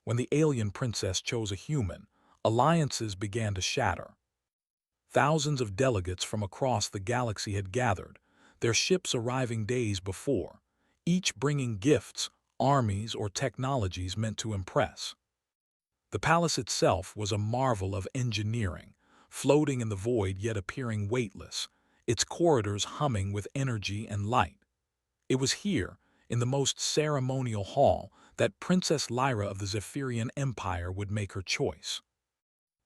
When the alien princess chose a human, alliances began to shatter. Thousands of delegates from across the galaxy had gathered, their ships arriving days before, each bringing gifts, armies, or technologies meant to impress. The palace itself was a marvel of engineering, floating in the void yet appearing weightless, its corridors humming with energy and light. It was here, in the most ceremonial hall, that Princess Lyra of the Zephyrian Empire would make her choice.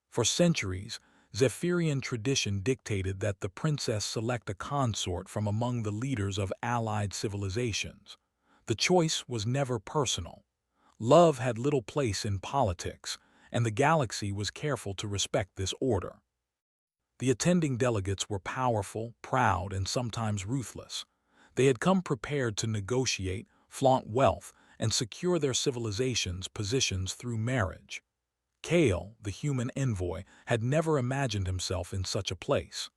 For centuries, Zephyrian tradition dictated that the princess select a consort from among the leaders of allied civilizations. The choice was never personal. Love had little place in politics, and the galaxy was careful to respect this order. The attending delegates were powerful, proud, and sometimes ruthless. They had come prepared to negotiate, flaunt wealth, and secure their civilization's positions through marriage. Kale, the human envoy, had never imagined himself in such a place.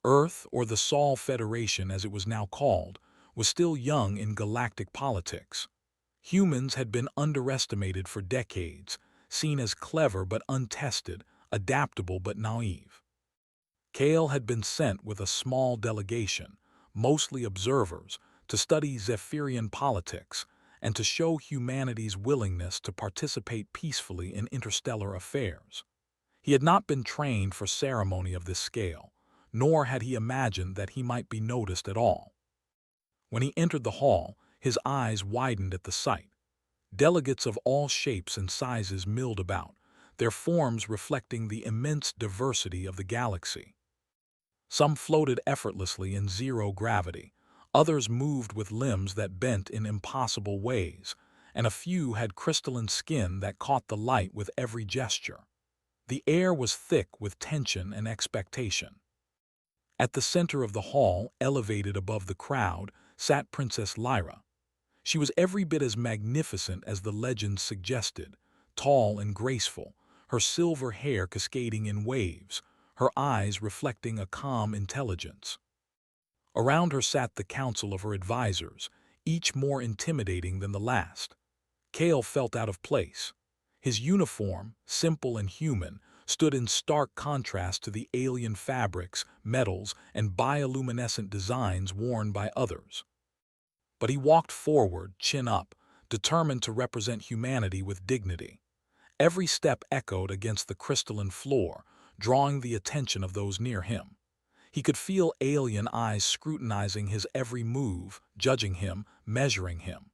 Earth, or the Sol Federation as it was now called, was still young in galactic politics. Humans had been underestimated for decades, seen as clever but untested, adaptable but naive. Kale had been sent with a small delegation, mostly observers, to study Zephyrian politics and to show humanity's willingness to participate peacefully in interstellar affairs. He had not been trained for ceremony of this scale, nor had he imagined that he might be noticed at all. When he entered the hall, his eyes widened at the sight. Delegates of all shapes and sizes milled about, their forms reflecting the immense diversity of the galaxy. Some floated effortlessly in zero gravity, others moved with limbs that bent in impossible ways, and a few had crystalline skin that caught the light with every gesture. The air was thick with tension and expectation. At the center of the hall, elevated above the crowd, sat Princess Lyra. She was every bit as magnificent as the legends suggested, tall and graceful, her silver hair cascading in waves, her eyes reflecting a calm intelligence. Around her sat the council of her advisors, each more intimidating than the last. Kale felt out of place. His uniform, simple and human, stood in stark contrast to the alien fabrics, metals, and bioluminescent designs worn by others. But he walked forward, chin up, determined to represent humanity with dignity. Every step echoed against the crystalline floor, drawing the attention of those near him. He could feel alien eyes scrutinizing his every move, judging him, measuring him.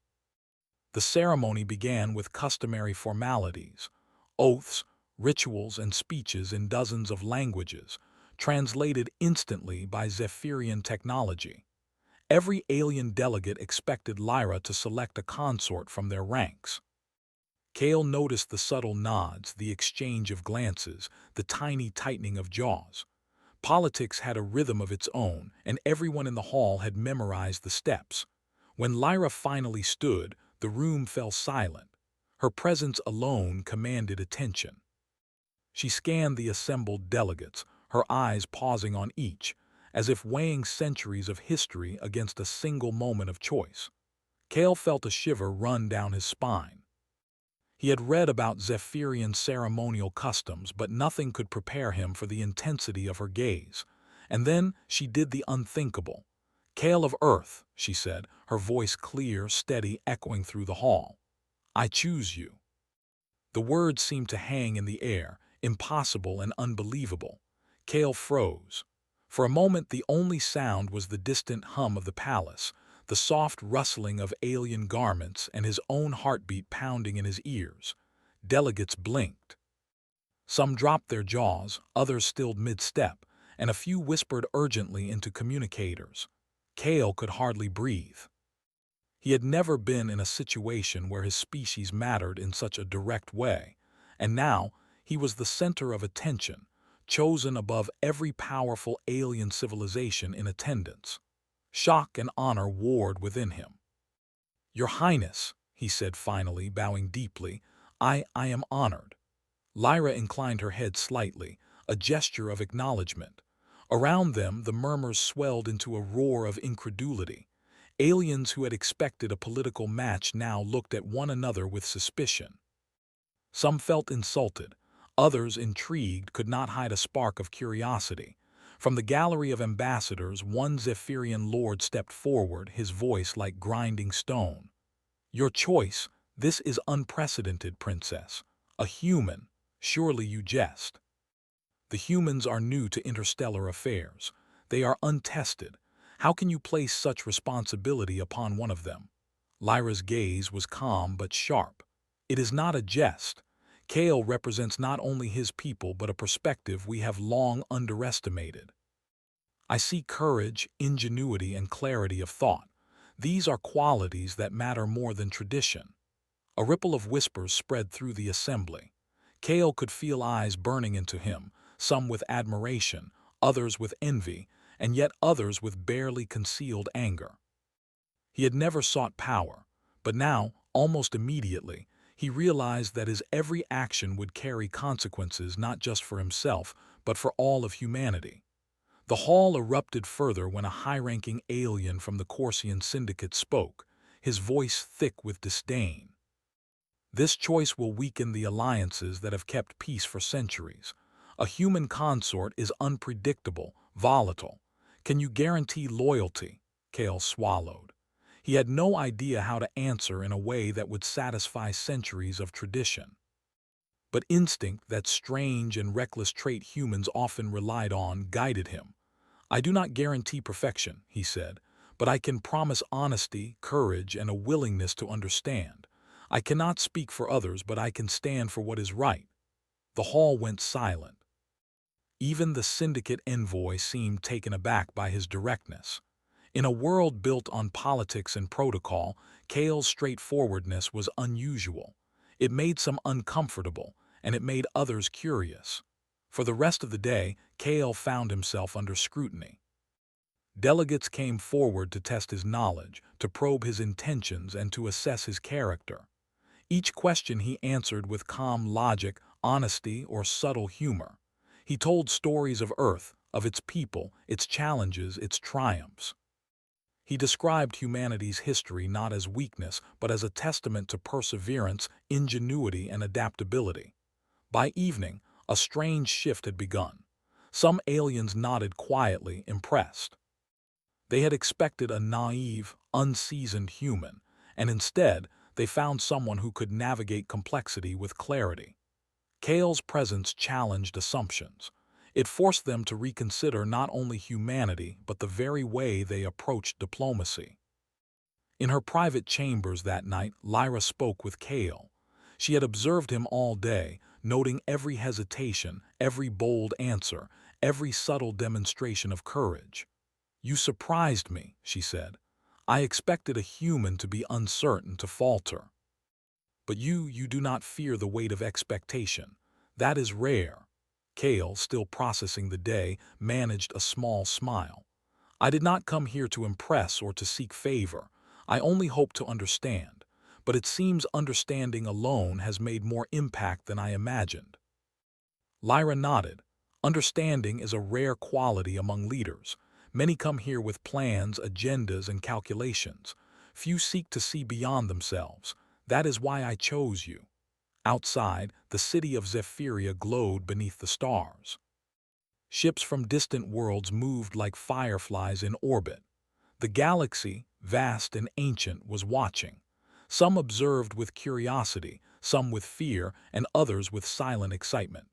The ceremony began with customary formalities, oaths, rituals, and speeches in dozens of languages, translated instantly by Zephyrian technology. Every alien delegate expected Lyra to select a consort from their ranks. Kale noticed the subtle nods, the exchange of glances, the tiny tightening of jaws. Politics had a rhythm of its own, and everyone in the hall had memorized the steps. When Lyra finally stood, the room fell silent. Her presence alone commanded attention. She scanned the assembled delegates, her eyes pausing on each, as if weighing centuries of history against a single moment of choice. Kale felt a shiver run down his spine. He had read about Zephyrian ceremonial customs, but nothing could prepare him for the intensity of her gaze. And then she did the unthinkable. "Kale of Earth," she said, her voice clear, steady, echoing through the hall. "I choose you." The words seemed to hang in the air, impossible and unbelievable. Kale froze. For a moment the only sound was the distant hum of the palace, the soft rustling of alien garments, and his own heartbeat pounding in his ears. Delegates blinked. Some dropped their jaws, others stilled mid-step, and a few whispered urgently into communicators. Kale could hardly breathe. He had never been in a situation where his species mattered in such a direct way, and now he was the center of attention, chosen above every powerful alien civilization in attendance. Shock and honor warred within him. "Your Highness," he said finally, bowing deeply, I am honored." Lyra inclined her head slightly, a gesture of acknowledgement. Around them, the murmurs swelled into a roar of incredulity. Aliens who had expected a political match now looked at one another with suspicion. Some felt insulted. Others, intrigued, could not hide a spark of curiosity. From the gallery of ambassadors, one Zephyrian lord stepped forward, his voice like grinding stone. "Your choice, this is unprecedented, princess. A human. Surely you jest." The humans are new to interstellar affairs. They are untested. How can you place such responsibility upon one of them? Lyra's gaze was calm but sharp. It is not a jest. Kale represents not only his people but a perspective we have long underestimated. I see courage, ingenuity, and clarity of thought. These are qualities that matter more than tradition. A ripple of whispers spread through the assembly. Kale could feel eyes burning into him, some with admiration, others with envy, and yet others with barely concealed anger. He had never sought power, but now, almost immediately, he realized that his every action would carry consequences not just for himself, but for all of humanity. The hall erupted further when a high-ranking alien from the Corsian Syndicate spoke, his voice thick with disdain. "This choice will weaken the alliances that have kept peace for centuries. A human consort is unpredictable, volatile. Can you guarantee loyalty?" Kale swallowed. He had no idea how to answer in a way that would satisfy centuries of tradition. But instinct, that strange and reckless trait humans often relied on, guided him. "I do not guarantee perfection," he said, "but I can promise honesty, courage, and a willingness to understand. I cannot speak for others, but I can stand for what is right." The hall went silent. Even the syndicate envoy seemed taken aback by his directness. In a world built on politics and protocol, Kale's straightforwardness was unusual. It made some uncomfortable, and it made others curious. For the rest of the day, Kale found himself under scrutiny. Delegates came forward to test his knowledge, to probe his intentions, and to assess his character. Each question he answered with calm logic, honesty, or subtle humor. He told stories of Earth, of its people, its challenges, its triumphs. He described humanity's history not as weakness, but as a testament to perseverance, ingenuity, and adaptability. By evening, a strange shift had begun. Some aliens nodded quietly, impressed. They had expected a naive, unseasoned human, and instead, they found someone who could navigate complexity with clarity. Kale's presence challenged assumptions. It forced them to reconsider not only humanity, but the very way they approached diplomacy. In her private chambers that night, Lyra spoke with Kale. She had observed him all day, noting every hesitation, every bold answer, every subtle demonstration of courage. "You surprised me," she said. "I expected a human to be uncertain, to falter. But you do not fear the weight of expectation. That is rare." Kale, still processing the day, managed a small smile. "I did not come here to impress or to seek favor. I only hope to understand. But it seems understanding alone has made more impact than I imagined." Lyra nodded. "Understanding is a rare quality among leaders. Many come here with plans, agendas, and calculations. Few seek to see beyond themselves. That is why I chose you." Outside, the city of Zephyria glowed beneath the stars. Ships from distant worlds moved like fireflies in orbit. The galaxy, vast and ancient, was watching. Some observed with curiosity, some with fear, and others with silent excitement.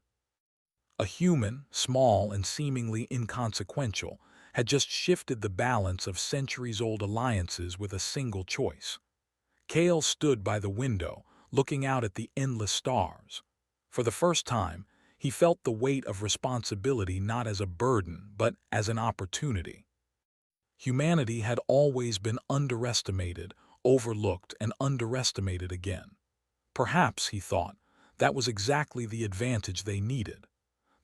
A human, small and seemingly inconsequential, had just shifted the balance of centuries-old alliances with a single choice. Kale stood by the window, looking out at the endless stars. For the first time, he felt the weight of responsibility not as a burden, but as an opportunity. Humanity had always been underestimated, overlooked, and underestimated again. Perhaps, he thought, that was exactly the advantage they needed.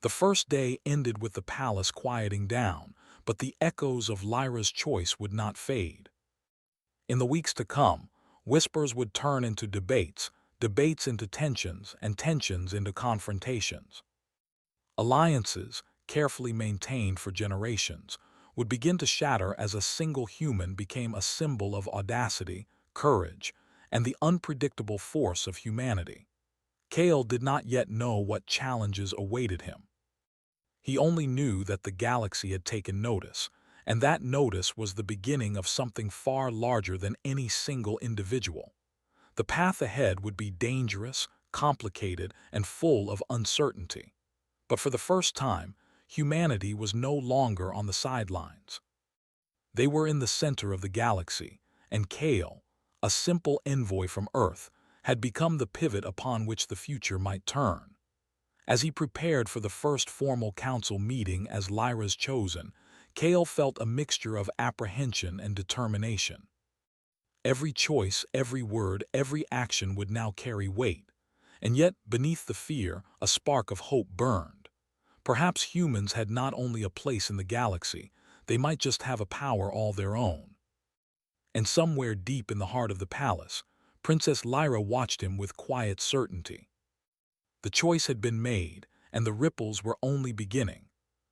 The first day ended with the palace quieting down, but the echoes of Lyra's choice would not fade. In the weeks to come, whispers would turn into debates, debates into tensions, and tensions into confrontations. Alliances, carefully maintained for generations, would begin to shatter as a single human became a symbol of audacity, courage, and the unpredictable force of humanity. Kale did not yet know what challenges awaited him. He only knew that the galaxy had taken notice, and that notice was the beginning of something far larger than any single individual. The path ahead would be dangerous, complicated, and full of uncertainty. But for the first time, humanity was no longer on the sidelines. They were in the center of the galaxy, and Kale, a simple envoy from Earth, had become the pivot upon which the future might turn. As he prepared for the first formal council meeting as Lyra's chosen, Kale felt a mixture of apprehension and determination. Every choice, every word, every action would now carry weight, and yet beneath the fear, a spark of hope burned. Perhaps humans had not only a place in the galaxy, they might just have a power all their own. And somewhere deep in the heart of the palace, Princess Lyra watched him with quiet certainty. The choice had been made, and the ripples were only beginning.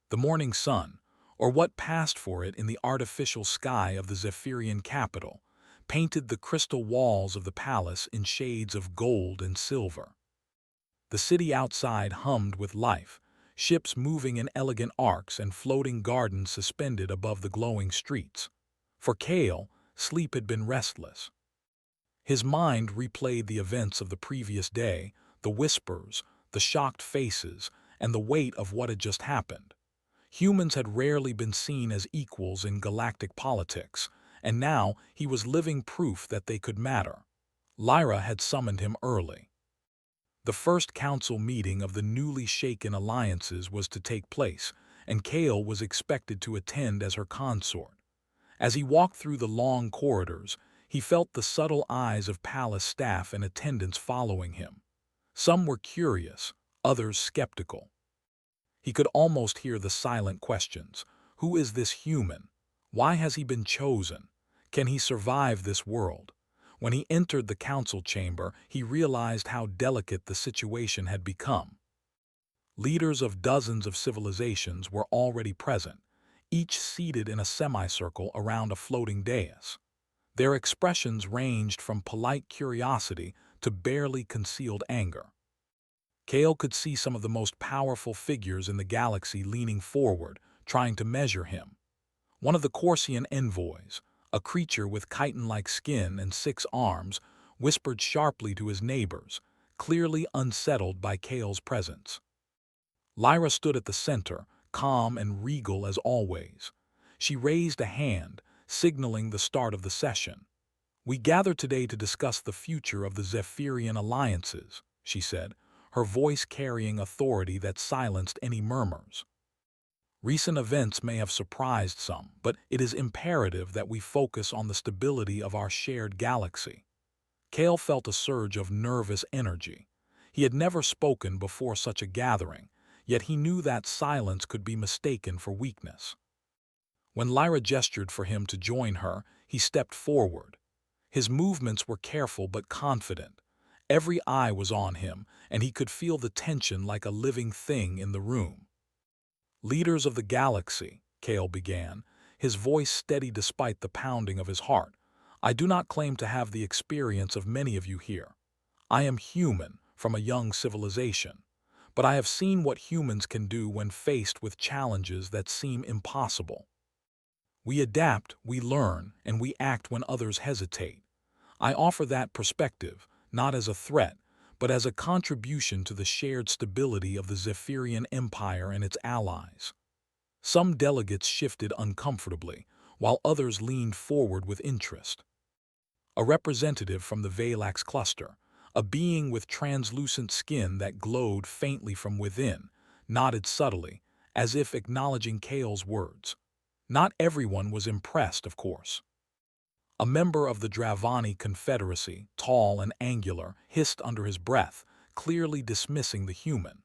The morning sun, or what passed for it in the artificial sky of the Zephyrian capital, painted the crystal walls of the palace in shades of gold and silver. The city outside hummed with life, ships moving in elegant arcs and floating gardens suspended above the glowing streets. For Kale, sleep had been restless. His mind replayed the events of the previous day, the whispers, the shocked faces, and the weight of what had just happened. Humans had rarely been seen as equals in galactic politics, and now he was living proof that they could matter. Lyra had summoned him early. The first council meeting of the newly shaken alliances was to take place, and Kale was expected to attend as her consort. As he walked through the long corridors, he felt the subtle eyes of palace staff and attendants following him. Some were curious, others skeptical. He could almost hear the silent questions. Who is this human? Why has he been chosen? Can he survive this world? When he entered the council chamber, he realized how delicate the situation had become. Leaders of dozens of civilizations were already present, each seated in a semicircle around a floating dais. Their expressions ranged from polite curiosity to barely concealed anger. Kale could see some of the most powerful figures in the galaxy leaning forward, trying to measure him. One of the Corsian envoys, a creature with chitin-like skin and 6 arms, whispered sharply to his neighbors, clearly unsettled by Kale's presence. Lyra stood at the center, calm and regal as always. She raised a hand, signaling the start of the session. "We gather today to discuss the future of the Zephyrian alliances," she said, her voice carrying authority that silenced any murmurs. "Recent events may have surprised some, but it is imperative that we focus on the stability of our shared galaxy." Kale felt a surge of nervous energy. He had never spoken before such a gathering, yet he knew that silence could be mistaken for weakness. When Lyra gestured for him to join her, he stepped forward. His movements were careful but confident. Every eye was on him, and he could feel the tension like a living thing in the room. "Leaders of the galaxy," Kale began, his voice steady despite the pounding of his heart, "I do not claim to have the experience of many of you here. I am human, from a young civilization, but I have seen what humans can do when faced with challenges that seem impossible. We adapt, we learn, and we act when others hesitate. I offer that perspective, not as a threat, but as a contribution to the shared stability of the Zephyrian Empire and its allies." Some delegates shifted uncomfortably, while others leaned forward with interest. A representative from the Valax cluster, a being with translucent skin that glowed faintly from within, nodded subtly, as if acknowledging Kale's words. Not everyone was impressed, of course. A member of the Dravani Confederacy, tall and angular, hissed under his breath, clearly dismissing the human.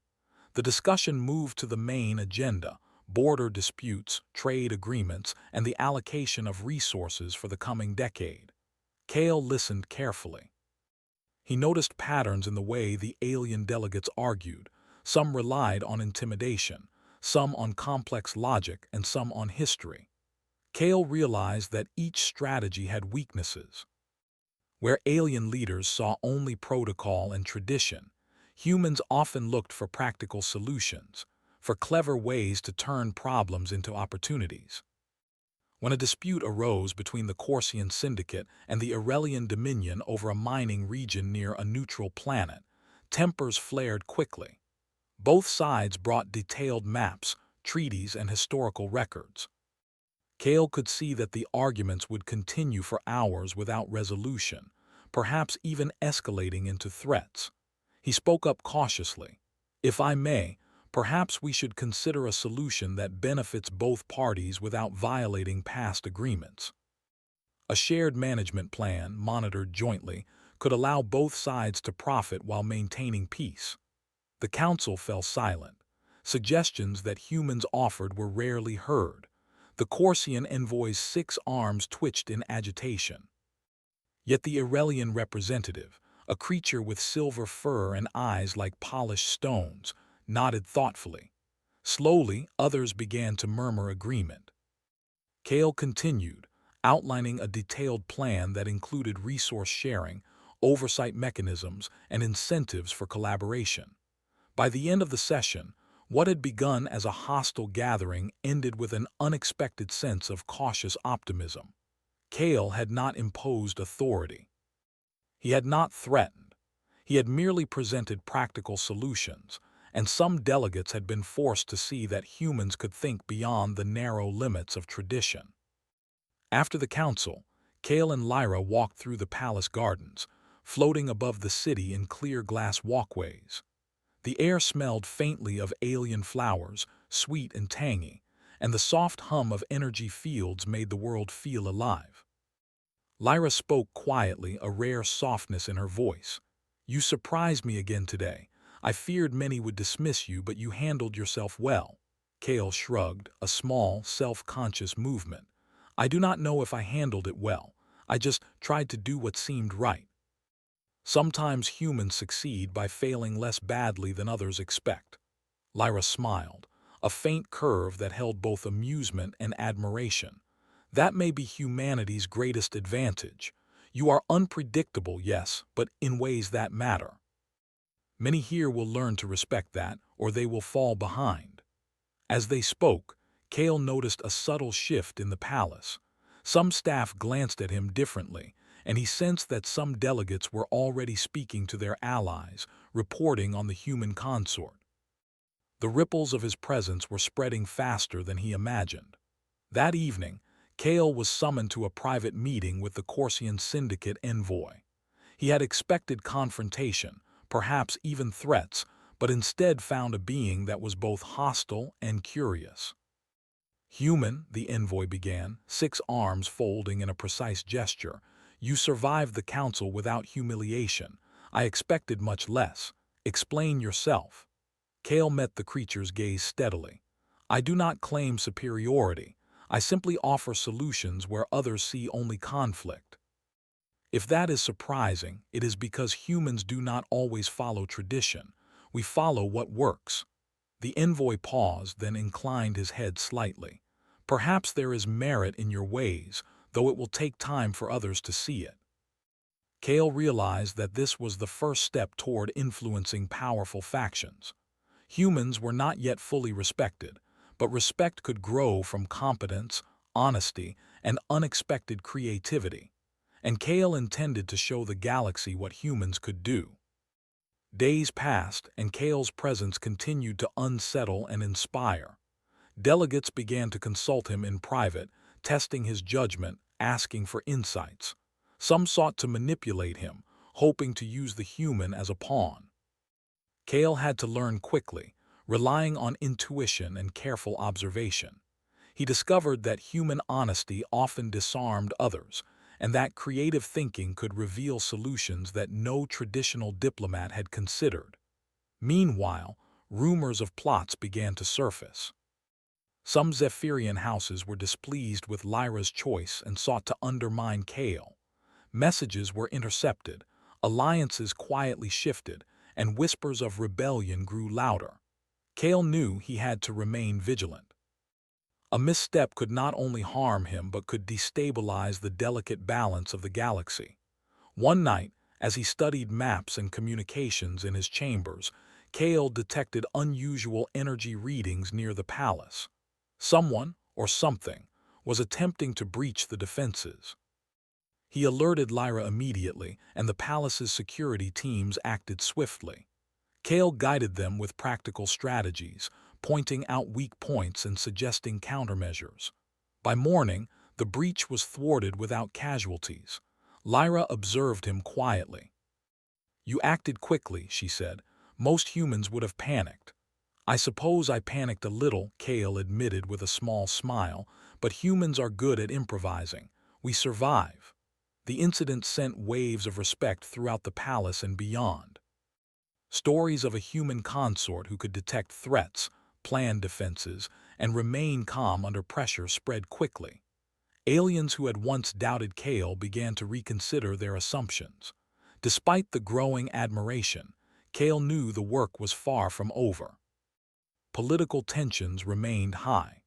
The discussion moved to the main agenda: border disputes, trade agreements, and the allocation of resources for the coming decade. Kale listened carefully. He noticed patterns in the way the alien delegates argued. Some relied on intimidation, some on complex logic, and some on history. Kale realized that each strategy had weaknesses. Where alien leaders saw only protocol and tradition, Humans often looked for practical solutions, for clever ways to turn problems into opportunities. When a dispute arose between the Corsian Syndicate and the Aurelian Dominion over a mining region near a neutral planet, tempers flared quickly. Both sides brought detailed maps, treaties, and historical records. Cale could see that the arguments would continue for hours without resolution, perhaps even escalating into threats. He spoke up cautiously. "If I may, perhaps we should consider a solution that benefits both parties without violating past agreements." A shared management plan, monitored jointly, could allow both sides to profit while maintaining peace. The council fell silent. Suggestions that humans offered were rarely heard. The Corsian envoy's 6 arms twitched in agitation. Yet the Aurelian representative, a creature with silver fur and eyes like polished stones, nodded thoughtfully. Slowly, others began to murmur agreement. Cale continued, outlining a detailed plan that included resource sharing, oversight mechanisms, and incentives for collaboration. By the end of the session, what had begun as a hostile gathering ended with an unexpected sense of cautious optimism. Cale had not imposed authority. He had not threatened. He had merely presented practical solutions, and some delegates had been forced to see that humans could think beyond the narrow limits of tradition. After the council, Cale and Lyra walked through the palace gardens, floating above the city in clear glass walkways. The air smelled faintly of alien flowers, sweet and tangy, and the soft hum of energy fields made the world feel alive. Lyra spoke quietly, a rare softness in her voice. "You surprised me again today. I feared many would dismiss you, but you handled yourself well." Cale shrugged, a small, self-conscious movement. "I do not know if I handled it well. I just tried to do what seemed right." Sometimes humans succeed by failing less badly than others expect. Lyra smiled, a faint curve that held both amusement and admiration. "That may be humanity's greatest advantage. You are unpredictable, yes, but in ways that matter. Many here will learn to respect that, or they will fall behind." As they spoke, Cale noticed a subtle shift in the palace. Some staff glanced at him differently, and he sensed that some delegates were already speaking to their allies, reporting on the human consort. The ripples of his presence were spreading faster than he imagined. That evening, Cale was summoned to a private meeting with the Corsian Syndicate envoy. He had expected confrontation, perhaps even threats, but instead found a being that was both hostile and curious. "Human," the envoy began, 6 arms folding in a precise gesture, "you survived the council without humiliation. I expected much less. Explain yourself." Cale met the creature's gaze steadily. "I do not claim superiority. I simply offer solutions where others see only conflict." If that is surprising, it is because humans do not always follow tradition. We follow what works. The envoy paused, then inclined his head slightly. "Perhaps there is merit in your ways, though it will take time for others to see it." Cale realized that this was the first step toward influencing powerful factions. Humans were not yet fully respected, but respect could grow from competence, honesty, and unexpected creativity. And Cale intended to show the galaxy what humans could do. Days passed, and Cale's presence continued to unsettle and inspire. Delegates began to consult him in private, testing his judgment, asking for insights. Some sought to manipulate him, hoping to use the human as a pawn. Cale had to learn quickly, relying on intuition and careful observation. He discovered that human honesty often disarmed others, and that creative thinking could reveal solutions that no traditional diplomat had considered. Meanwhile, rumors of plots began to surface. Some Zephyrian houses were displeased with Lyra's choice and sought to undermine Cale. Messages were intercepted, alliances quietly shifted, and whispers of rebellion grew louder. Cale knew he had to remain vigilant. A misstep could not only harm him but could destabilize the delicate balance of the galaxy. One night, As he studied maps and communications in his chambers, Kale detected unusual energy readings near the palace. Someone, or something, was attempting to breach the defenses. He alerted Lyra immediately, and the palace's security teams acted swiftly. Kale guided them with practical strategies, pointing out weak points and suggesting countermeasures. By morning, the breach was thwarted without casualties. Lyra observed him quietly. "You acted quickly," she said. "Most humans would have panicked." "I suppose I panicked a little," Kale admitted with a small smile, "but humans are good at improvising. We survive." The incident sent waves of respect throughout the palace and beyond. Stories of a human consort who could detect threats, plan defenses, and remain calm under pressure spread quickly. Aliens who had once doubted Kale began to reconsider their assumptions. Despite the growing admiration, Kale knew the work was far from over. Political tensions remained high.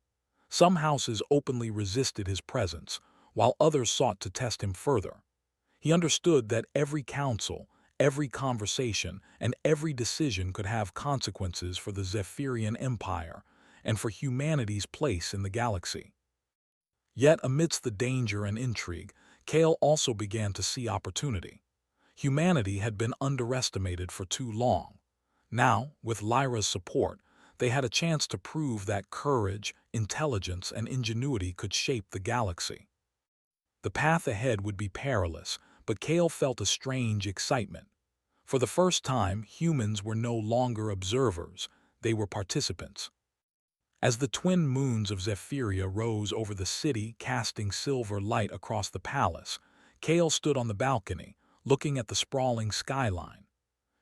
Some houses openly resisted his presence, while others sought to test him further. He understood that every council, every conversation, and every decision could have consequences for the Zephyrian Empire and for humanity's place in the galaxy. Yet amidst the danger and intrigue, Kale also began to see opportunity. Humanity had been underestimated for too long. Now, with Lyra's support, they had a chance to prove that courage, intelligence, and ingenuity could shape the galaxy. The path ahead would be perilous, but Kale felt a strange excitement. For the first time, humans were no longer observers, they were participants. As the twin moons of Zephyria rose over the city, casting silver light across the palace, Kale stood on the balcony, looking at the sprawling skyline.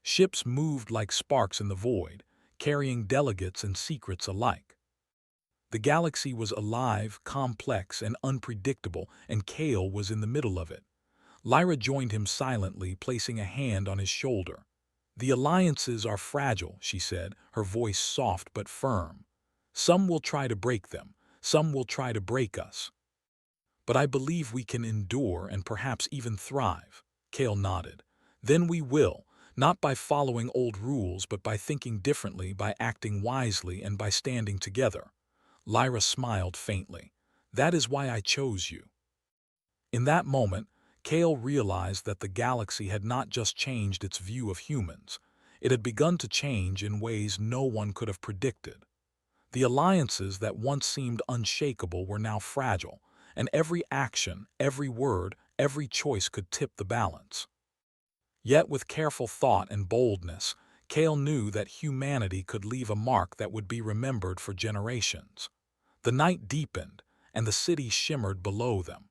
Ships moved like sparks in the void, carrying delegates and secrets alike. The galaxy was alive, complex, and unpredictable, and Kale was in the middle of it. Lyra joined him silently, placing a hand on his shoulder. "The alliances are fragile," she said, her voice soft but firm. "Some will try to break them, some will try to break us. But I believe we can endure and perhaps even thrive." Kale nodded. "Then we will, not by following old rules, but by thinking differently, by acting wisely, and by standing together." Lyra smiled faintly. "That is why I chose you." In that moment, Kale realized that the galaxy had not just changed its view of humans. It had begun to change in ways no one could have predicted. The alliances that once seemed unshakable were now fragile, and every action, every word, every choice could tip the balance. Yet with careful thought and boldness, Kale knew that humanity could leave a mark that would be remembered for generations. The night deepened, and the city shimmered below them.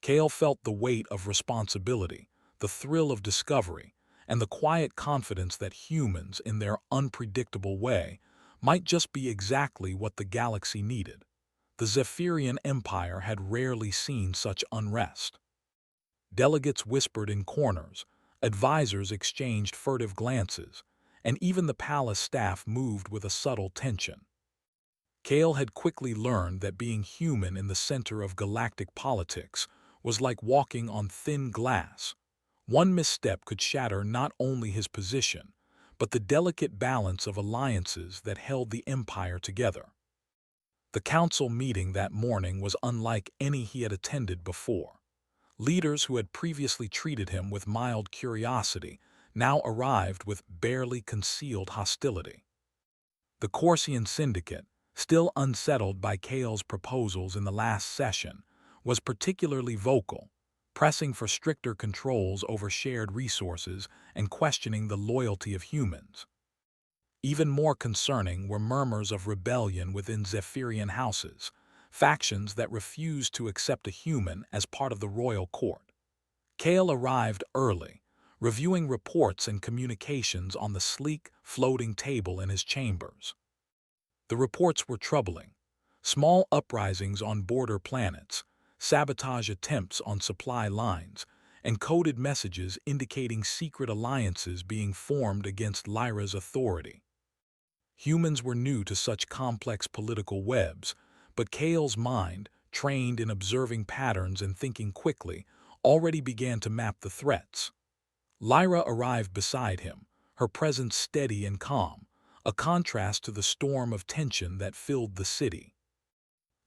Kale felt the weight of responsibility, the thrill of discovery, and the quiet confidence that humans, in their unpredictable way, might just be exactly what the galaxy needed. The Zephyrian Empire had rarely seen such unrest. Delegates whispered in corners, advisors exchanged furtive glances, and even the palace staff moved with a subtle tension. Kale had quickly learned that being human in the center of galactic politics was like walking on thin glass. One misstep could shatter not only his position, but the delicate balance of alliances that held the empire together. The council meeting that morning was unlike any he had attended before. Leaders who had previously treated him with mild curiosity now arrived with barely concealed hostility. The Corsian Syndicate, still unsettled by Kale's proposals in the last session, was particularly vocal, pressing for stricter controls over shared resources and questioning the loyalty of humans. Even more concerning were murmurs of rebellion within Zephyrian houses, factions that refused to accept a human as part of the royal court. Kale arrived early, reviewing reports and communications on the sleek, floating table in his chambers. The reports were troubling. Small uprisings on border planets, sabotage attempts on supply lines, and coded messages indicating secret alliances being formed against Lyra's authority. Humans were new to such complex political webs, but Kale's mind, trained in observing patterns and thinking quickly, already began to map the threats. Lyra arrived beside him, her presence steady and calm, a contrast to the storm of tension that filled the city.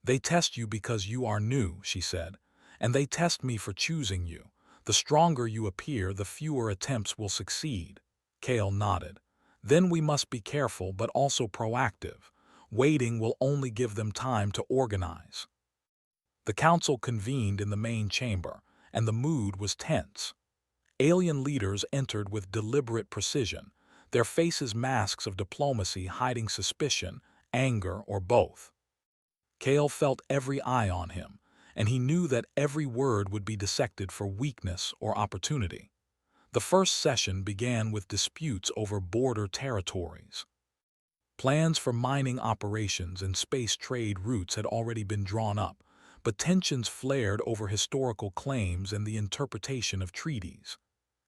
"They test you because you are new," she said, "and they test me for choosing you. The stronger you appear, the fewer attempts will succeed." Kale nodded. "Then we must be careful but also proactive. Waiting will only give them time to organize." The council convened in the main chamber, and the mood was tense. Alien leaders entered with deliberate precision, their faces masks of diplomacy hiding suspicion, anger, or both. Kale felt every eye on him, and he knew that every word would be dissected for weakness or opportunity. The first session began with disputes over border territories. Plans for mining operations and space trade routes had already been drawn up, but tensions flared over historical claims and the interpretation of treaties.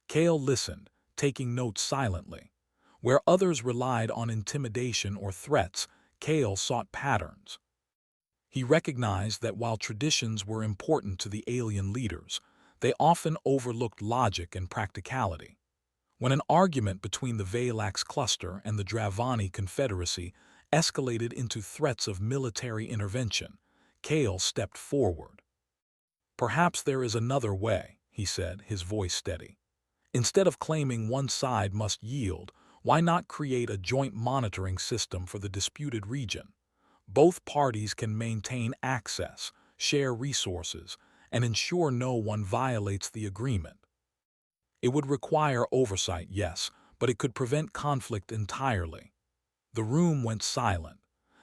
Kale listened, taking notes silently. Where others relied on intimidation or threats, Kale sought patterns. He recognized that while traditions were important to the alien leaders, they often overlooked logic and practicality. When an argument between the Valax cluster and the Dravani Confederacy escalated into threats of military intervention, Kale stepped forward. "Perhaps there is another way," he said, his voice steady. "Instead of claiming one side must yield, why not create a joint monitoring system for the disputed region? Both parties can maintain access, share resources, and ensure no one violates the agreement. It would require oversight, yes, but it could prevent conflict entirely." The room went silent.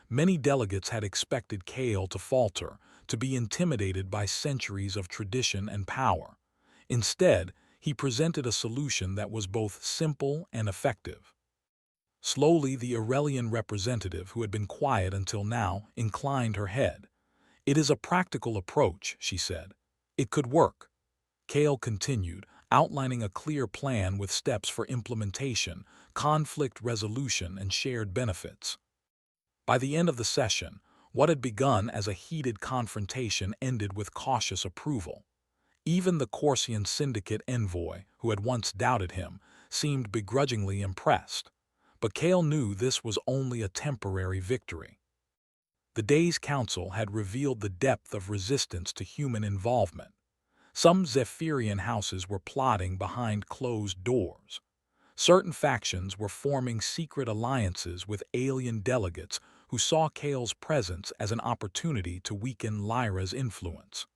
Many delegates had expected Kale to falter, to be intimidated by centuries of tradition and power. Instead, he presented a solution that was both simple and effective. Slowly, the Aurelian representative, who had been quiet until now, inclined her head. "It is a practical approach," she said. "It could work." Kale continued, outlining a clear plan with steps for implementation, conflict resolution, and shared benefits. By the end of the session, what had begun as a heated confrontation ended with cautious approval. Even the Corsian syndicate envoy, who had once doubted him, seemed begrudgingly impressed. But Kale knew this was only a temporary victory. The day's council had revealed the depth of resistance to human involvement. Some Zephyrian houses were plotting behind closed doors. Certain factions were forming secret alliances with alien delegates who saw Kale's presence as an opportunity to weaken Lyra's influence.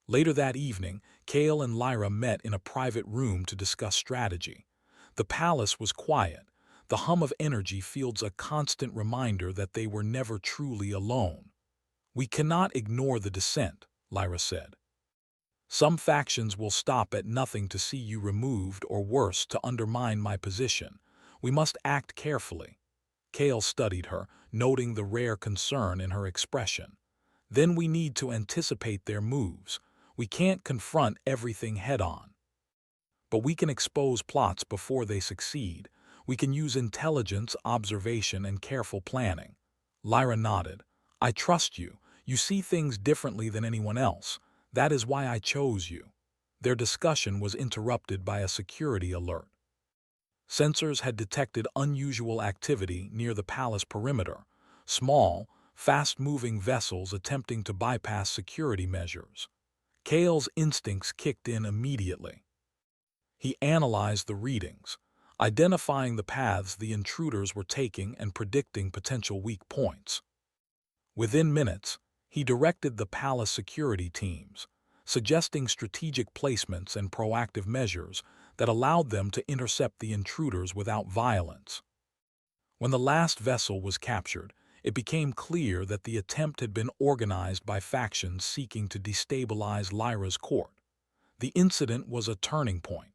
Later that evening, Kale and Lyra met in a private room to discuss strategy. The palace was quiet. The hum of energy fields a constant reminder that they were never truly alone. "We cannot ignore the dissent," Lyra said. "Some factions will stop at nothing to see you removed, or worse, to undermine my position. We must act carefully." Kale studied her, noting the rare concern in her expression. "Then we need to anticipate their moves. We can't confront everything head-on. But we can expose plots before they succeed. We can use intelligence, observation, and careful planning." Lyra nodded. "I trust you. You see things differently than anyone else. That is why I chose you." Their discussion was interrupted by a security alert. Sensors had detected unusual activity near the palace perimeter, small, fast-moving vessels attempting to bypass security measures. Kale's instincts kicked in immediately. He analyzed the readings, identifying the paths the intruders were taking and predicting potential weak points. Within minutes, he directed the palace security teams, suggesting strategic placements and proactive measures that allowed them to intercept the intruders without violence. When the last vessel was captured, it became clear that the attempt had been organized by factions seeking to destabilize Lyra's court. The incident was a turning point.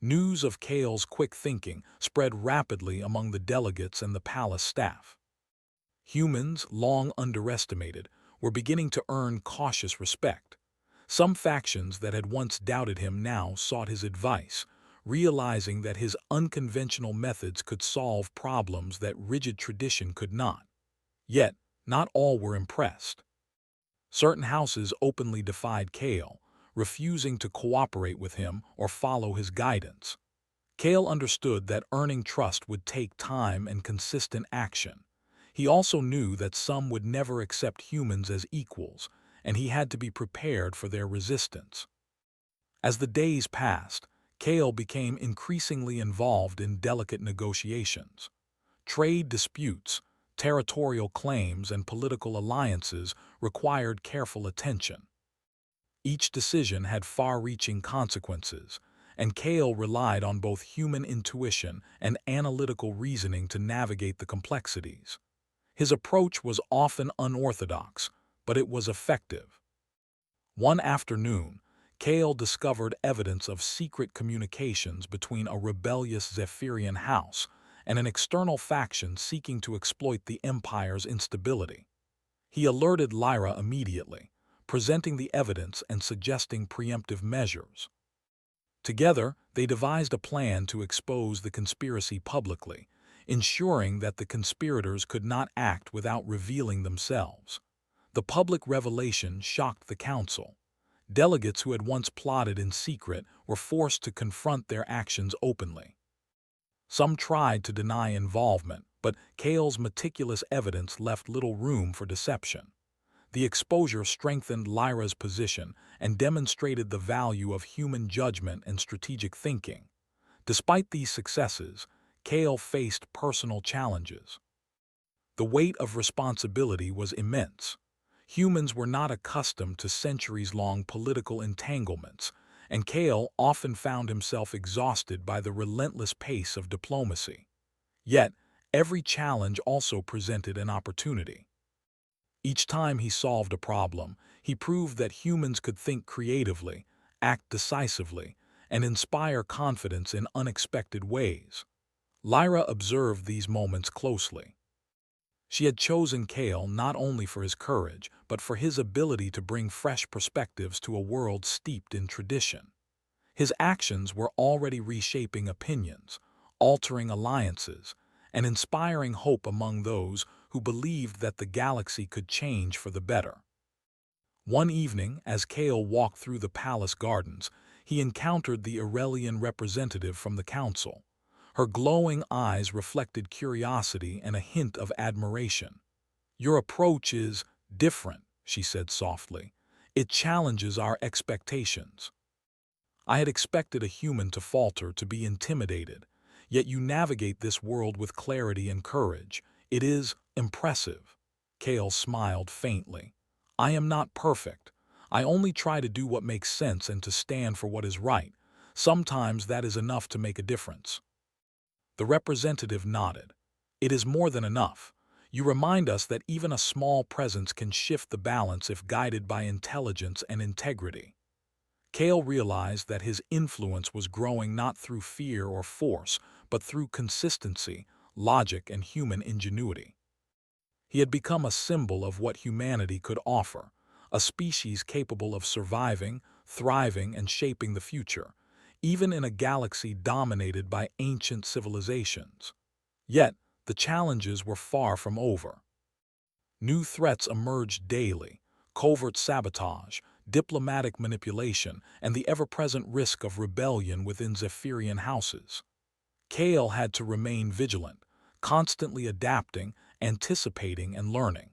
News of Kale's quick thinking spread rapidly among the delegates and the palace staff. Humans, long underestimated, were beginning to earn cautious respect. Some factions that had once doubted him now sought his advice, realizing that his unconventional methods could solve problems that rigid tradition could not. Yet, not all were impressed. Certain houses openly defied Kale, refusing to cooperate with him or follow his guidance. Kale understood that earning trust would take time and consistent action. He also knew that some would never accept humans as equals, and he had to be prepared for their resistance. As the days passed, Kale became increasingly involved in delicate negotiations. Trade disputes, territorial claims, and political alliances required careful attention. Each decision had far-reaching consequences, and Kale relied on both human intuition and analytical reasoning to navigate the complexities. His approach was often unorthodox, but it was effective. One afternoon, Kale discovered evidence of secret communications between a rebellious Zephyrian house and an external faction seeking to exploit the Empire's instability. He alerted Lyra immediately, presenting the evidence and suggesting preemptive measures. Together, they devised a plan to expose the conspiracy publicly, ensuring that the conspirators could not act without revealing themselves. The public revelation shocked the council. Delegates who had once plotted in secret were forced to confront their actions openly. Some tried to deny involvement, but Kale's meticulous evidence left little room for deception. The exposure strengthened Lyra's position and demonstrated the value of human judgment and strategic thinking. Despite these successes, Kale faced personal challenges. The weight of responsibility was immense. Humans were not accustomed to centuries-long political entanglements, and Kale often found himself exhausted by the relentless pace of diplomacy. Yet, every challenge also presented an opportunity. Each time he solved a problem, he proved that humans could think creatively, act decisively, and inspire confidence in unexpected ways. Lyra observed these moments closely. She had chosen Kale not only for his courage, but for his ability to bring fresh perspectives to a world steeped in tradition. His actions were already reshaping opinions, altering alliances, and inspiring hope among those who believed that the galaxy could change for the better. One evening, as Kale walked through the palace gardens, he encountered the Aurelian representative from the council. Her glowing eyes reflected curiosity and a hint of admiration. "Your approach is different," she said softly. "It challenges our expectations. I had expected a human to falter, to be intimidated, yet you navigate this world with clarity and courage. It is impressive." Kale smiled faintly. "I am not perfect. I only try to do what makes sense and to stand for what is right. Sometimes that is enough to make a difference." The representative nodded. "It is more than enough. You remind us that even a small presence can shift the balance if guided by intelligence and integrity." Kale realized that his influence was growing not through fear or force, but through consistency, logic, and human ingenuity. He had become a symbol of what humanity could offer, a species capable of surviving, thriving, and shaping the future, even in a galaxy dominated by ancient civilizations. Yet, the challenges were far from over. New threats emerged daily: covert sabotage, diplomatic manipulation, and the ever-present risk of rebellion within Zephyrian houses. Kale had to remain vigilant, constantly adapting, anticipating, and learning.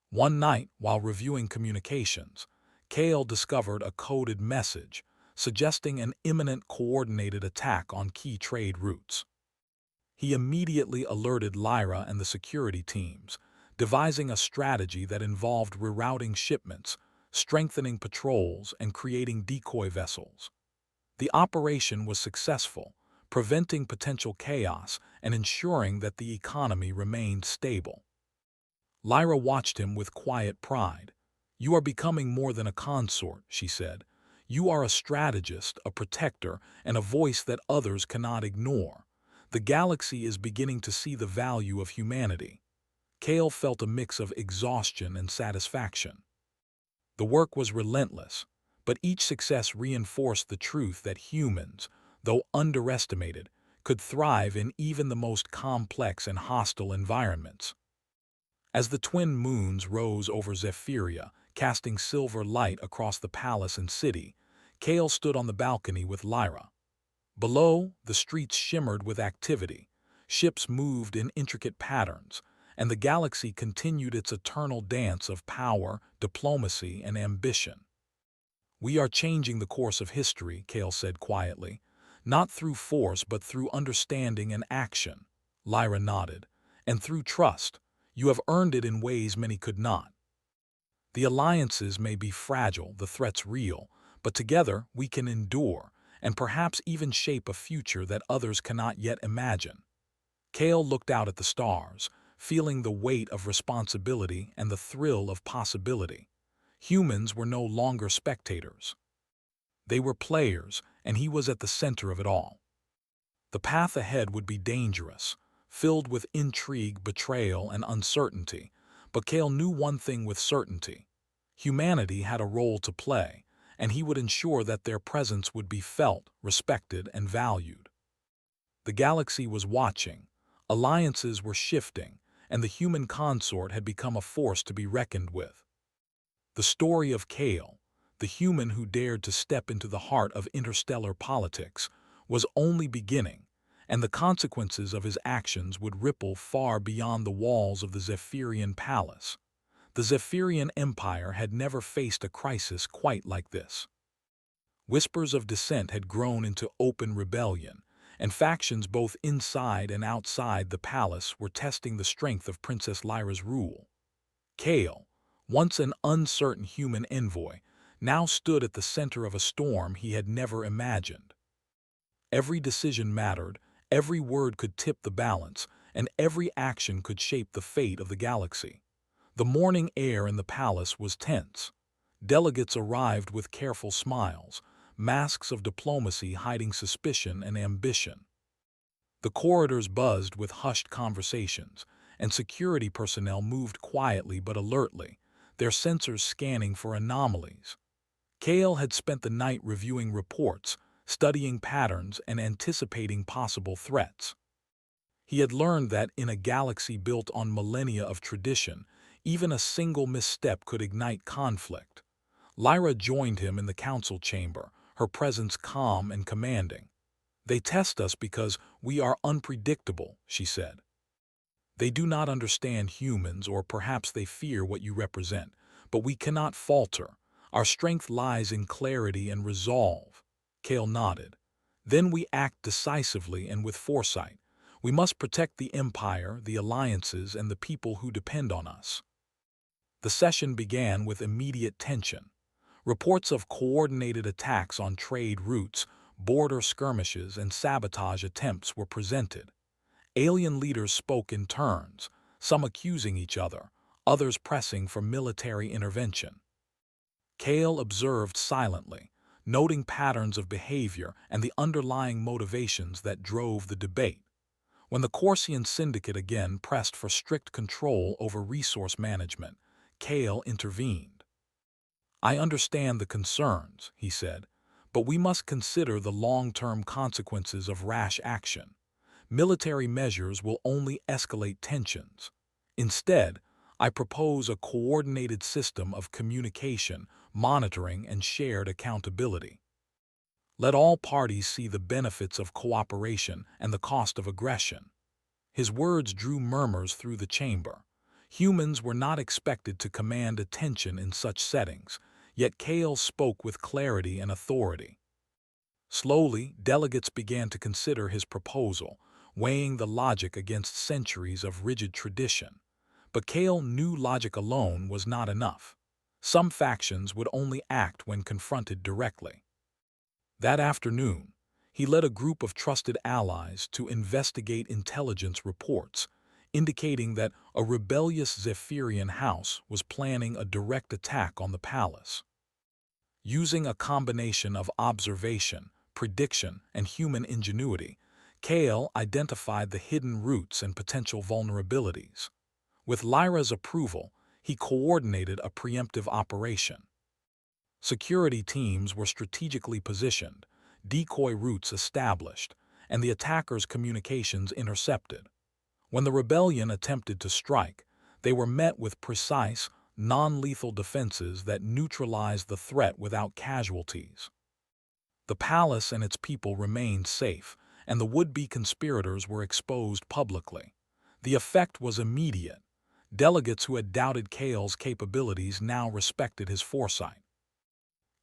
One night, while reviewing communications, Kale discovered a coded message suggesting an imminent coordinated attack on key trade routes. He immediately alerted Lyra and the security teams, devising a strategy that involved rerouting shipments, strengthening patrols, and creating decoy vessels. The operation was successful, preventing potential chaos and ensuring that the economy remained stable. Lyra watched him with quiet pride. "You are becoming more than a consort," she said. "You are a strategist, a protector, and a voice that others cannot ignore. The galaxy is beginning to see the value of humanity." Kale felt a mix of exhaustion and satisfaction. The work was relentless, but each success reinforced the truth that humans, though underestimated, could thrive in even the most complex and hostile environments. As the twin moons rose over Zephyria, casting silver light across the palace and city, Kale stood on the balcony with Lyra. Below, the streets shimmered with activity, ships moved in intricate patterns, and the galaxy continued its eternal dance of power, diplomacy, and ambition. "We are changing the course of history," Kale said quietly. "Not through force but through understanding and action." Lyra nodded. "And through trust. You have earned it in ways many could not. The alliances may be fragile, the threats real, but together we can endure, and perhaps even shape a future that others cannot yet imagine." Kale looked out at the stars, feeling the weight of responsibility and the thrill of possibility. Humans were no longer spectators. They were players, and he was at the center of it all. The path ahead would be dangerous, filled with intrigue, betrayal, and uncertainty, but Kale knew one thing with certainty. Humanity had a role to play, and he would ensure that their presence would be felt, respected, and valued. The galaxy was watching, alliances were shifting, and the human consort had become a force to be reckoned with. The story of Kale, the human who dared to step into the heart of interstellar politics, was only beginning, and the consequences of his actions would ripple far beyond the walls of the Zephyrian palace. The Zephyrian Empire had never faced a crisis quite like this. Whispers of dissent had grown into open rebellion, and factions both inside and outside the palace were testing the strength of Princess Lyra's rule. Kale, once an uncertain human envoy, now stood at the center of a storm he had never imagined. Every decision mattered, every word could tip the balance, and every action could shape the fate of the galaxy. The morning air in the palace was tense. Delegates arrived with careful smiles, masks of diplomacy hiding suspicion and ambition. The corridors buzzed with hushed conversations, and security personnel moved quietly but alertly, their sensors scanning for anomalies. Kale had spent the night reviewing reports, studying patterns, and anticipating possible threats. He had learned that in a galaxy built on millennia of tradition, even a single misstep could ignite conflict. Lyra joined him in the council chamber, her presence calm and commanding. "They test us because we are unpredictable," she said. "They do not understand humans, or perhaps they fear what you represent, but we cannot falter. Our strength lies in clarity and resolve." Kale nodded. "Then we act decisively and with foresight. We must protect the Empire, the alliances, and the people who depend on us." The session began with immediate tension. Reports of coordinated attacks on trade routes, border skirmishes, and sabotage attempts were presented. Alien leaders spoke in turns, some accusing each other, others pressing for military intervention. Kale observed silently, noting patterns of behavior and the underlying motivations that drove the debate. When the Corsian Syndicate again pressed for strict control over resource management, Kale intervened. "I understand the concerns," he said, "but we must consider the long-term consequences of rash action. Military measures will only escalate tensions. Instead, I propose a coordinated system of communication, monitoring, and shared accountability. Let all parties see the benefits of cooperation and the cost of aggression." His words drew murmurs through the chamber. Humans were not expected to command attention in such settings, yet Kale spoke with clarity and authority. Slowly, delegates began to consider his proposal, weighing the logic against centuries of rigid tradition. But Kale knew logic alone was not enough. Some factions would only act when confronted directly. That afternoon, he led a group of trusted allies to investigate intelligence reports, indicating that a rebellious Zephyrian house was planning a direct attack on the palace. Using a combination of observation, prediction, and human ingenuity, Kale identified the hidden routes and potential vulnerabilities. With Lyra's approval, he coordinated a preemptive operation. Security teams were strategically positioned, decoy routes established, and the attackers' communications intercepted. When the rebellion attempted to strike, they were met with precise, non-lethal defenses that neutralized the threat without casualties. The palace and its people remained safe, and the would-be conspirators were exposed publicly. The effect was immediate. Delegates who had doubted Kale's capabilities now respected his foresight.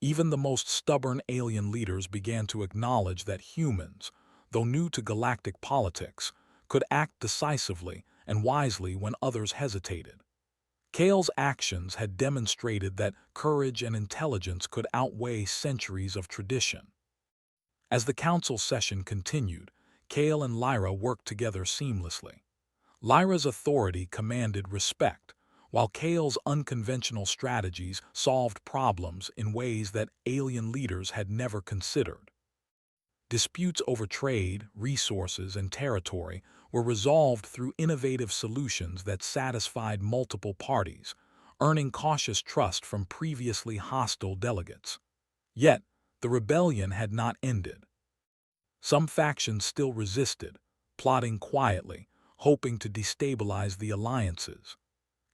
Even the most stubborn alien leaders began to acknowledge that humans, though new to galactic politics, could act decisively and wisely when others hesitated. Kale's actions had demonstrated that courage and intelligence could outweigh centuries of tradition. As the council session continued, Kale and Lyra worked together seamlessly. Lyra's authority commanded respect, while Kale's unconventional strategies solved problems in ways that alien leaders had never considered. Disputes over trade, resources, and territory were resolved through innovative solutions that satisfied multiple parties, earning cautious trust from previously hostile delegates. Yet, the rebellion had not ended. Some factions still resisted, plotting quietly, hoping to destabilize the alliances.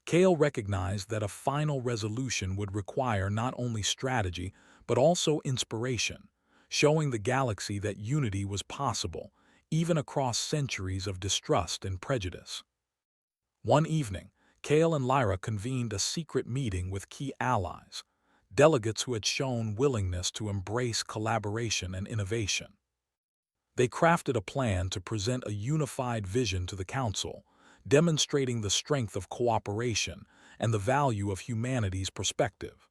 Kale recognized that a final resolution would require not only strategy but also inspiration, showing the galaxy that unity was possible, even across centuries of distrust and prejudice. One evening, Kale and Lyra convened a secret meeting with key allies, delegates who had shown willingness to embrace collaboration and innovation. They crafted a plan to present a unified vision to the Council, demonstrating the strength of cooperation and the value of humanity's perspective.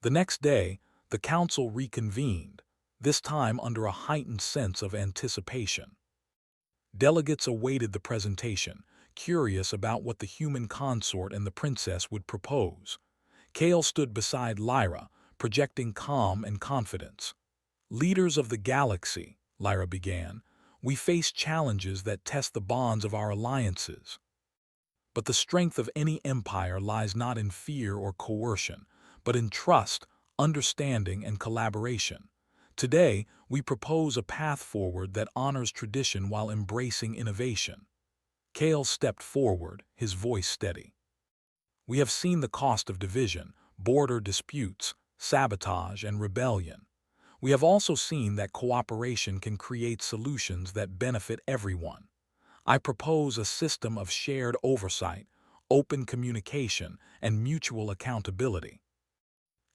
The next day, the Council reconvened, this time under a heightened sense of anticipation. Delegates awaited the presentation, curious about what the human consort and the princess would propose. Kale stood beside Lyra, projecting calm and confidence. "Leaders of the galaxy," Lyra began, "we face challenges that test the bonds of our alliances. But the strength of any empire lies not in fear or coercion, but in trust, understanding, and collaboration. Today, we propose a path forward that honors tradition while embracing innovation." Kale stepped forward, his voice steady. "We have seen the cost of division, border disputes, sabotage, and rebellion. We have also seen that cooperation can create solutions that benefit everyone. I propose a system of shared oversight, open communication, and mutual accountability.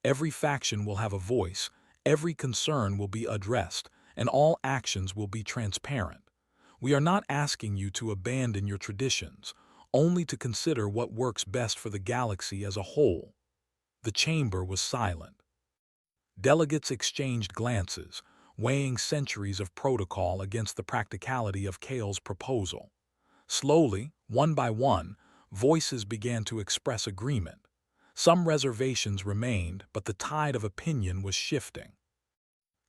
Every faction will have a voice, every concern will be addressed, and all actions will be transparent. We are not asking you to abandon your traditions, only to consider what works best for the galaxy as a whole." The chamber was silent. Delegates exchanged glances, weighing centuries of protocol against the practicality of Kale's proposal. Slowly, one by one, voices began to express agreement. Some reservations remained, but the tide of opinion was shifting.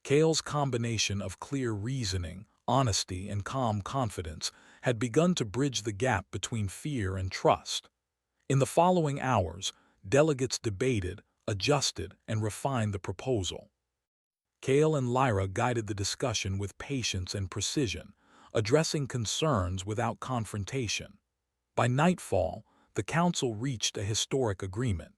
Kale's combination of clear reasoning, honesty, and calm confidence had begun to bridge the gap between fear and trust. In the following hours, delegates debated, adjusted, and refined the proposal. Kale and Lyra guided the discussion with patience and precision, addressing concerns without confrontation. By nightfall, the Council reached a historic agreement.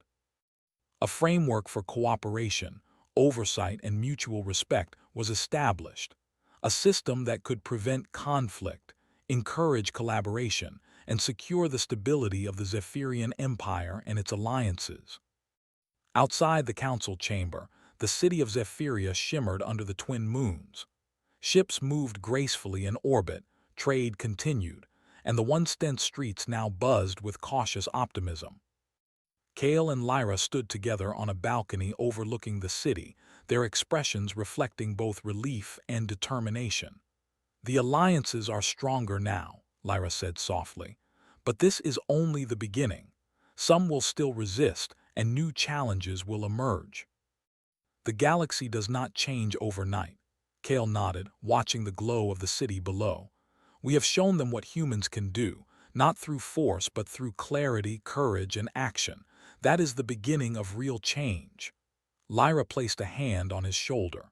A framework for cooperation, oversight, and mutual respect was established, a system that could prevent conflict, encourage collaboration, and secure the stability of the Zephyrian Empire and its alliances. Outside the council chamber, the city of Zephyria shimmered under the twin moons. Ships moved gracefully in orbit, trade continued, and the once-dense streets now buzzed with cautious optimism. Kale and Lyra stood together on a balcony overlooking the city, their expressions reflecting both relief and determination. "The alliances are stronger now," Lyra said softly, "but this is only the beginning. Some will still resist, and new challenges will emerge." "The galaxy does not change overnight," Kale nodded, watching the glow of the city below. "We have shown them what humans can do, not through force but through clarity, courage, and action. That is the beginning of real change." Lyra placed a hand on his shoulder.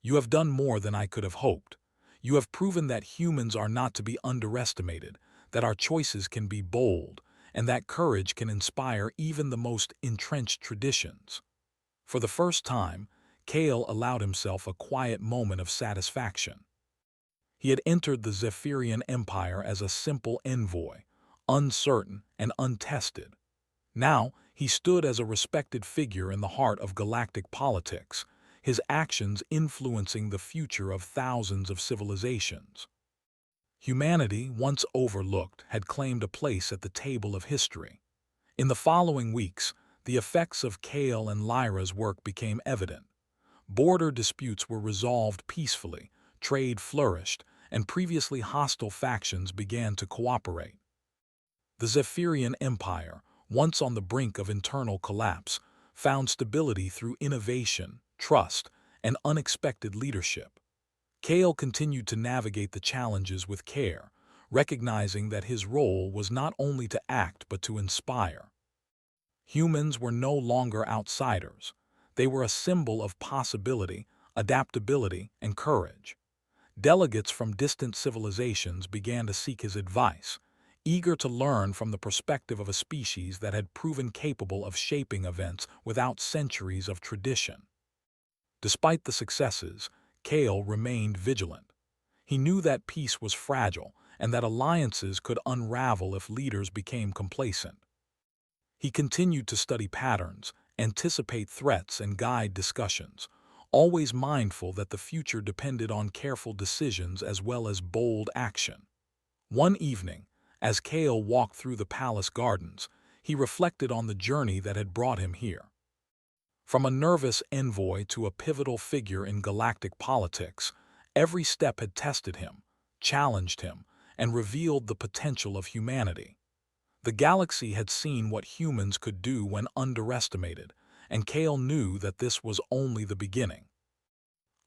"You have done more than I could have hoped. You have proven that humans are not to be underestimated, that our choices can be bold, and that courage can inspire even the most entrenched traditions." For the first time, Kale allowed himself a quiet moment of satisfaction. He had entered the Zephyrian Empire as a simple envoy, uncertain and untested. Now, he stood as a respected figure in the heart of galactic politics, his actions influencing the future of thousands of civilizations. Humanity, once overlooked, had claimed a place at the table of history. In the following weeks, the effects of Kale and Lyra's work became evident. Border disputes were resolved peacefully, trade flourished, and previously hostile factions began to cooperate. The Zephyrian Empire, once on the brink of internal collapse, found stability through innovation, trust, and unexpected leadership. Kale continued to navigate the challenges with care, recognizing that his role was not only to act but to inspire. Humans were no longer outsiders. They were a symbol of possibility, adaptability, and courage. Delegates from distant civilizations began to seek his advice, eager to learn from the perspective of a species that had proven capable of shaping events without centuries of tradition. Despite the successes, Kale remained vigilant. He knew that peace was fragile and that alliances could unravel if leaders became complacent. He continued to study patterns, anticipate threats, and guide discussions, always mindful that the future depended on careful decisions as well as bold action. One evening, as Kale walked through the palace gardens, he reflected on the journey that had brought him here. From a nervous envoy to a pivotal figure in galactic politics, every step had tested him, challenged him, and revealed the potential of humanity. The galaxy had seen what humans could do when underestimated, and Kale knew that this was only the beginning.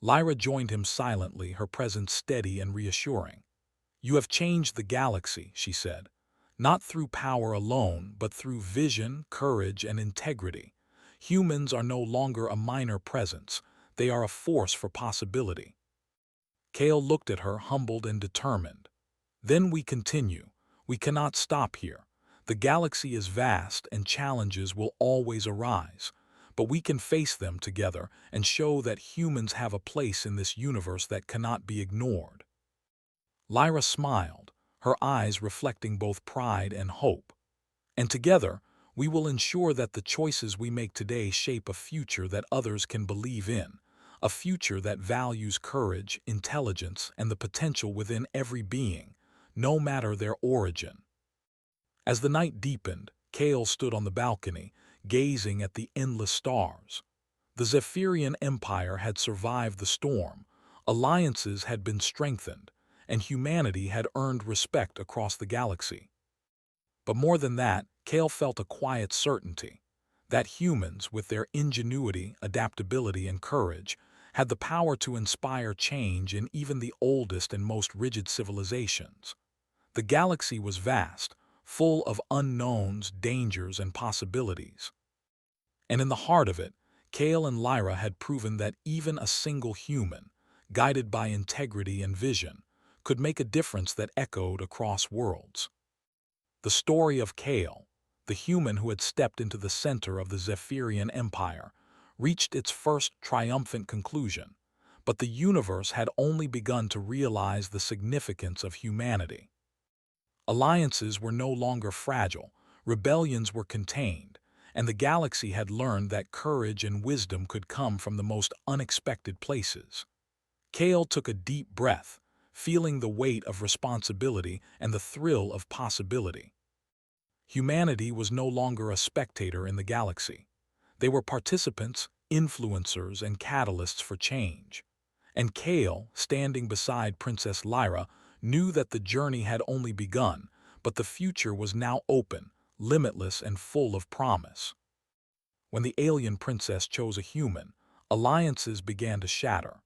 Lyra joined him silently, her presence steady and reassuring. "You have changed the galaxy," she said, "not through power alone, but through vision, courage, and integrity. Humans are no longer a minor presence, they are a force for possibility." Kale looked at her, humbled and determined. "Then we continue. We cannot stop here. The galaxy is vast and challenges will always arise, but we can face them together and show that humans have a place in this universe that cannot be ignored." Lyra smiled, her eyes reflecting both pride and hope. "And together, we will ensure that the choices we make today shape a future that others can believe in, a future that values courage, intelligence, and the potential within every being, no matter their origin." As the night deepened, Kale stood on the balcony, gazing at the endless stars. The Zephyrian Empire had survived the storm, alliances had been strengthened, and humanity had earned respect across the galaxy. But more than that, Kale felt a quiet certainty that humans, with their ingenuity, adaptability, and courage, had the power to inspire change in even the oldest and most rigid civilizations. The galaxy was vast, full of unknowns, dangers, and possibilities. And in the heart of it, Kale and Lyra had proven that even a single human, guided by integrity and vision, could make a difference that echoed across worlds. The story of Kale, the human who had stepped into the center of the Zephyrian Empire, reached its first triumphant conclusion, but the universe had only begun to realize the significance of humanity. Alliances were no longer fragile, rebellions were contained, and the galaxy had learned that courage and wisdom could come from the most unexpected places. Kale took a deep breath, feeling the weight of responsibility and the thrill of possibility. Humanity was no longer a spectator in the galaxy. They were participants, influencers, and catalysts for change. And Kale, standing beside Princess Lyra, knew that the journey had only begun, but the future was now open, limitless, and full of promise. When the alien princess chose a human, alliances began to shatter.